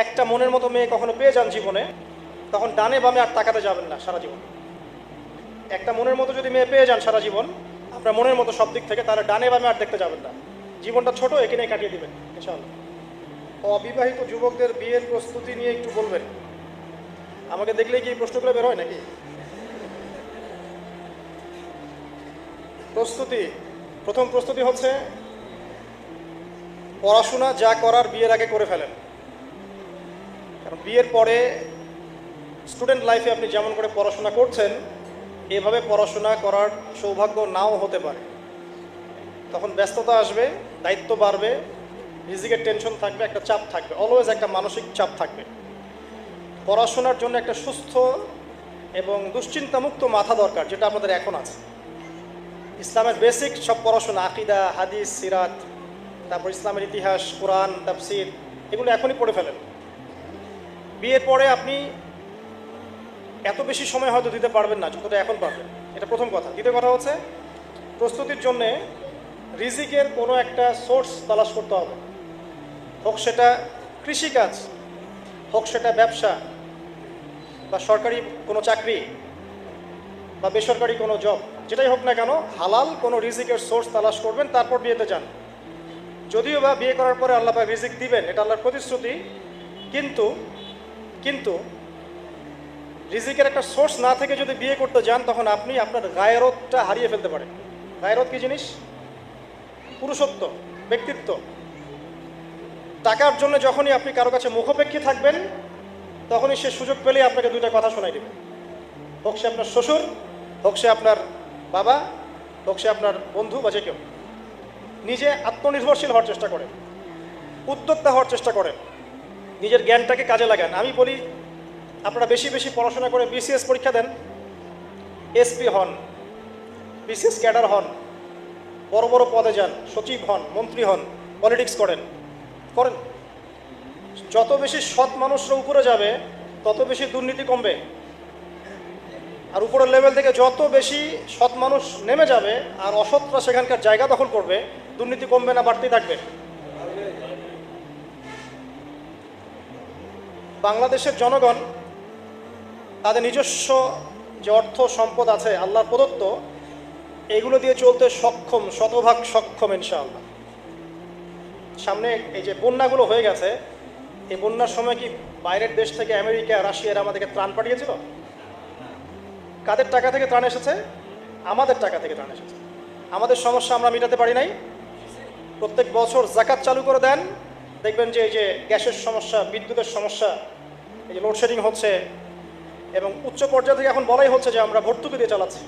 একটা মনের মতো মেয়ে কখনো পেয়ে যান জীবনে, তখন ডানে বামে আর তাকাতে যাবেন না সারা জীবন। একটা মনের মতো যদি মেয়ে পেয়ে যান সারা জীবন, আপনার মনের মতো সব দিক থেকে, তাহলে ডানে বামে আর দেখতে যাবেন না। জীবনটা ছোট, এখানে কাটিয়ে দিবেন ইনশাআল্লাহ। অবিবাহিত যুবকদের বিয়ের প্রস্তুতি নিয়ে একটু বলবেন। আমাকে দেখলেই কি এই প্রশ্নগুলো বের হয় নাকি? প্রস্তুতি, প্রথম প্রস্তুতি হচ্ছে পড়াশোনা যা করার বিয়ের আগে করে ফেলেন। কারণ বিয়ের পরে স্টুডেন্ট লাইফে আপনি যেমন করে পড়াশোনা করছেন, এভাবে পড়াশোনা করার সৌভাগ্য নাও হতে পারে। তখন ব্যস্ততা আসবে, দায়িত্ব বাড়বে, রিজিকের টেনশন থাকবে, একটা চাপ থাকবে, অলওয়েজ একটা মানসিক চাপ থাকবে। পড়াশোনার জন্য একটা সুস্থ এবং দুশ্চিন্তামুক্ত মাথা দরকার, যেটা আমাদের এখন আছে। ইসলামের বেসিক সব পড়াশোনা, আকিদা, হাদিস, সিরাত, তারপর ইসলামের ইতিহাস, কোরআন, তাফসির, এগুলো এখনই পড়ে ফেলেন। বিয়ের পরে আপনি এত বেশি সময় হয়তো দিতে পারবেন না যতটা এখন পারবেন, এটা প্রথম কথা। দ্বিতীয় কথা হচ্ছে প্রস্তুতির জন্যে রিজিকের কোনো একটা সোর্স তালাশ করতে হবে। হোক সেটা কৃষিকাজ, হোক সেটা ব্যবসা, বা সরকারি কোনো চাকরি, বা বেসরকারি কোনো জব, যেটাই হোক না কেন, হালাল কোনো রিজিকের সোর্স তালাশ করবেন, তারপর বিয়েতে যান। যদিও বা বিয়ে করার পরে আল্লাহ পাক রিজিক দিবেন, এটা আল্লাহর প্রতিশ্রুতি, কিন্তু রিজিকের একটা সোর্স না থেকে যদি বিয়ে করতে যান, তখন আপনি আপনার গায়রতটা হারিয়ে ফেলতে পারেন। গায়রত কি জিনিস? পুরুষত্ব, ব্যক্তিত্ব। টাকার জন্য যখনই আপনি কারো কাছে মুখাপেক্ষী থাকবেন, তখনই সে সুযোগ পেলেই আপনাকে দুইটা কথা শোনাই দেবে। হোক সে আপনার শ্বশুর, হোক সে আপনার বাবা, হোক সে আপনার বন্ধু, বা যে কেউ। নিজে আত্মনির্ভরশীল হওয়ার চেষ্টা করেন, উদ্যোক্তা হওয়ার চেষ্টা করেন, নিজের জ্ঞানটাকে কাজে লাগান। আমি বলি, আপনারা বেশি বেশি পড়াশোনা করে বিসিএস পরীক্ষা দেন, এসপি হন, বিসিএস ক্যাডার হন, বড় বড় পদে যান, সচিব হন, মন্ত্রী হন, পলিটিক্স করেন। যত বেশি সৎ মানুষরা উপরে যাবে, তত বেশি দুর্নীতি কমবে। আর উপরের লেভেল থেকে যত বেশি সৎ মানুষ নেমে যাবে আর অসৎরা সেখানকার জায়গা দখল করবে, দুর্নীতি কমবে না, বাড়তেই থাকবে। বাংলাদেশের জনগণ তাদের নিজস্ব যে অর্থ সম্পদ আছে আল্লাহর প্রদত্ত, এগুলো দিয়ে চলতে সক্ষম, শতভাগ সক্ষম ইনশাআল্লাহ। সামনে এই যে বন্যাগুলো হয়ে গেছে, এই বন্যার সময় কি বাইরের দেশ থেকে আমেরিকা, রাশিয়ার আমাদেরকে ত্রাণ পাঠিয়েছিল? কাদের টাকা থেকে ত্রাণ এসেছে? আমাদের টাকা থেকে ত্রাণ এসেছে। আমাদের সমস্যা আমরা মেটাতে পারি নাই। প্রত্যেক বছর যাকাত চালু করে দেন, দেখবেন যে এই যে গ্যাসের সমস্যা, বিদ্যুতের সমস্যা, এই যে লোডশেডিং হচ্ছে, এবং উচ্চ পর্যায়ে থেকে এখন বলাই হচ্ছে যে আমরা ভর্তুকি দিয়ে চালাচ্ছি।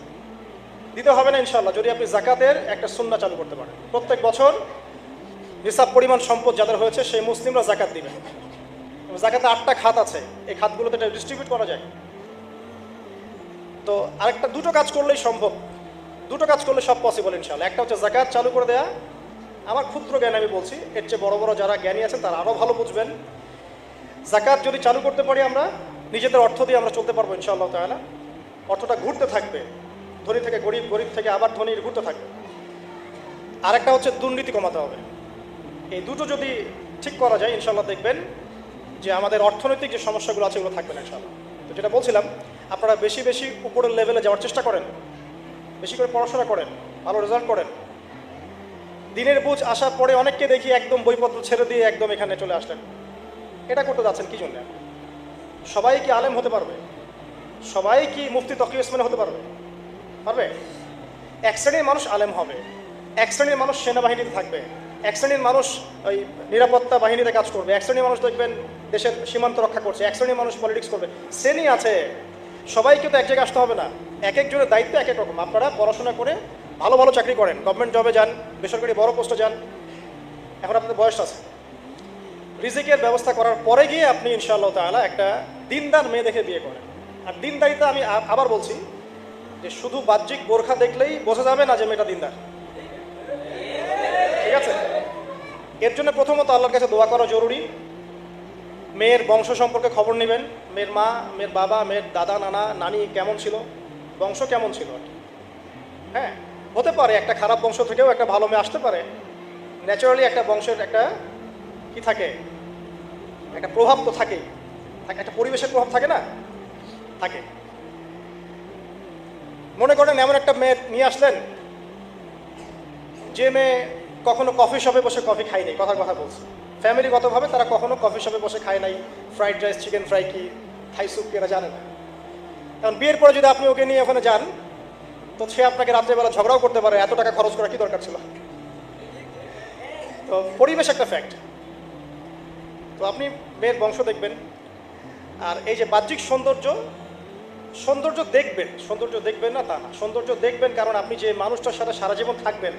দিতে হবে না ইনশাআল্লাহ, যদি আপনি যাকাতের একটা সুন্নাহ চালু করতে পারেন। প্রত্যেক বছর নিসাব পরিমাণ সম্পদ যাদের হয়েছে সেই মুসলিমরা যাকাত দিবেন। যাকাতে 8টা খাত আছে, এই খাতগুলোতে এটা ডিস্ট্রিবিউট করা যায়। তো আরেকটা, দুটো কাজ করলেই সম্ভব, দুটো কাজ করলে সব পসিবল ইনশাআল্লাহ। একটা হচ্ছে যাকাত চালু করে দেয়া। আমার ক্ষুদ্র জ্ঞান আমি বলছি, এর চেয়ে বড় বড় যারা জ্ঞানী আছেন তারা আরও ভালো বুঝবেন। যাকাত যদি চালু করতে পারি, আমরা নিজেদের অর্থ দিয়ে আমরা চলতে পারবো ইনশাআল্লাহ তাআলা। অর্থটা ঘুরতে থাকবে, ধনী থেকে গরিব, গরিব থেকে আবার ধনী, ঘুরতে থাকবে। আরেকটা হচ্ছে দুর্নীতি কমাতে হবে। এই দুটো যদি ঠিক করা যায় ইনশাআল্লাহ, দেখবেন যে আমাদের অর্থনৈতিক যে সমস্যাগুলো আছে এগুলো থাকবে না ইনশাআল্লাহ। তো যেটা বলছিলাম, আপনারা বেশি বেশি উপরের লেভেলে যাওয়ার চেষ্টা করেন, বেশি করে পড়াশোনা করেন, ভালো রেজাল্ট করেন। দিনের বুঝ আসার পরে অনেককে দেখি একদম বইপত্র ছেড়ে দিয়ে একদম এখানে চলে আসলেন। এটা করতে যাচ্ছেন কি জন্য? সবাই কি আলেম হতে পারবে? সবাই কি মুফতি তকি ওসমানী হতে পারবে? পারবে? এক শ্রেণীর মানুষ আলেম হবে, এক শ্রেণীর মানুষ সেনাবাহিনীতে থাকবে, এক শ্রেণীর মানুষ ওই নিরাপত্তা বাহিনীতে কাজ করবে, এক শ্রেণীর মানুষ দেখবেন দেশের সীমান্ত রক্ষা করছে, এক শ্রেণীর মানুষ পলিটিক্স করবে। শ্রেণী আছে, সবাইকে তো এক জায়গায় আসতে হবে না। এক একজনের দায়িত্ব এক এক রকম। আপনারা পড়াশোনা করে ভালো ভালো চাকরি করেন, গভর্নমেন্ট জবে যান, বেসরকারি বড় পোস্টে যান, এখন আপনাদের বয়স আছে। রিজিকের ব্যবস্থা করার পরে গিয়ে আপনি ইনশাআল্লাহ তাআলা একটা দিনদার মেয়ে দেখে বিয়ে করেন। আর দিনদারিতা আমি আবার বলছি যে শুধু বাহ্যিক বোরখা দেখলেই বোঝা যাবে না যে মেয়েটা দিনদার, ঠিক আছে? এর জন্য প্রথমত আল্লাহর কাছে দোয়া করা জরুরি। মেয়ের বংশ সম্পর্কে খবর নেবেন, মেয়ের মা, মেয়ের বাবা, মেয়ের দাদা, নানা, নানি কেমন ছিল, বংশ কেমন ছিল আর কি। হ্যাঁ, হতে পারে একটা খারাপ বংশ থেকেও একটা ভালো মেয়ে আসতে পারে। ন্যাচারালি একটা বংশের একটা কি থাকে, একটা প্রভাব তো থাকেই, একটা পরিবেশের প্রভাব থাকে না, থাকে। মনে করেন এমন একটা মেয়ে নিয়ে আসলেন যে মেয়ে কখনো কফি শপে বসে কফি খায় নাই, কথার কথা বলছে, ফ্যামিলিগতভাবে তারা কখনো কফি শপে বসে খায় নাই, ফ্রাইড রাইস, চিকেন ফ্রাই কি, থাই স্যুপ কি, এরা জানে না। কারণ বিয়ের পরে যদি আপনি ওকে নিয়ে ওখানে যান, তো সে আপনাকে রাত্রেবেলা ঝগড়াও করতে পারে, এত টাকা খরচ করা কি দরকার ছিল। তো পরিবেশ একটা ফ্যাক্ট। তো আপনি মেয়ের বংশ দেখবেন, আর এই যে বাহ্যিক সৌন্দর্য, সৌন্দর্য দেখবেন না তা না, সৌন্দর্য দেখবেন কারণ আপনি যে মানুষটার সাথে সারা জীবন থাকবেন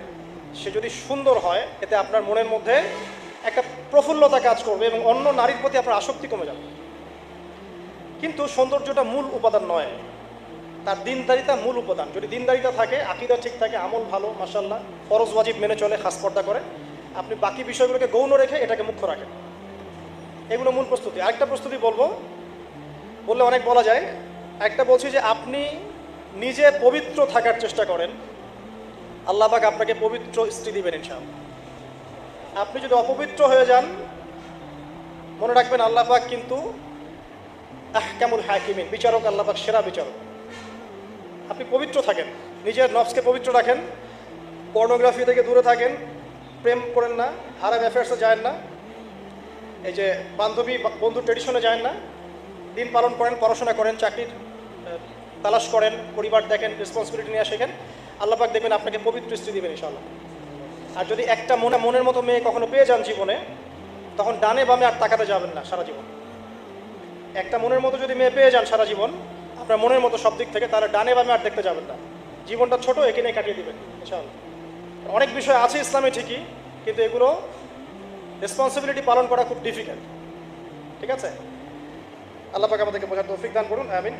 সে যদি সুন্দর হয়, এতে আপনার মনের মধ্যে একটা প্রফুল্লতা কাজ করবে এবং অন্য নারীর প্রতি আপনার আসক্তি কমে যাবে। কিন্তু সৌন্দর্যটা মূল উপাদান নয়, তার দিনদারিতা মূল উপাদান। যদি দিনদারিতা থাকে, আকীদা ঠিক থাকে, আমল ভালো, মাশাআল্লাহ, ফরজ ওয়াজিব মেনে চলে, খাস পর্দা করে, আপনি বাকি বিষয়গুলোকে গৌণ রেখে এটাকে মুখ্য রাখেন। এগুলো মূল প্রস্তুতি। আরেকটা প্রস্তুতি বললে অনেক বলা যায়। একটা বলছি যে আপনি নিজে পবিত্র থাকার চেষ্টা করেন, আল্লাহ পাক আপনাকে পবিত্র স্ত্রী দিবেন ইনশাআল্লাহ। আপনি যদি অপবিত্র হয়ে যান, মনে রাখবেন আল্লাহ পাক কিন্তু আহকামুল হাকিমিন, বিচারক, আল্লাহ পাক সেরা বিচারক। আপনি পবিত্র থাকেন, নিজের নফসকে পবিত্র রাখেন, পর্নোগ্রাফি থেকে দূরে থাকেন, প্রেম করেন না, হারাম অ্যাফেয়ার্সে যায় না, এই যে বান্ধবী বন্ধু ট্রেডিশনে যায় না, দিন পালন করেন, পড়াশোনা করেন, চাকরির তালাশ করেন, পরিবার দেখেন, রেসপন্সিবিলিটি নিয়ে শেখেন, আল্লাহ পাক দেখবেন আপনাকে পবিত্র স্ত্রী দিবেন ইনশাআল্লাহ। আর যদি একটা মনের মতো মেয়ে কখনো পেয়ে যান জীবনে, তখন ডানে বামে আর তাকাতে যাবেন না সারা জীবন। একটা মনের মতো যদি মেয়ে পেয়ে যান সারা জীবন, আপনার মনের মতো সব দিক থেকে, তাহলে ডানে বামে আর দেখতে যাবেন না। জীবনটা ছোট, একে নিয়ে কাটিয়ে দিবেন ইনশাআল্লাহ। অনেক বিষয় আছে ইসলামে ঠিকই, কিন্তু এগুলো রেসপন্সিবিলিটি পালন করা খুব ডিফিকাল্ট। ঠিক আছে, আল্লাহ পাক আমাদেরকে বোঝার তৌফিক দান করুন, আমিন।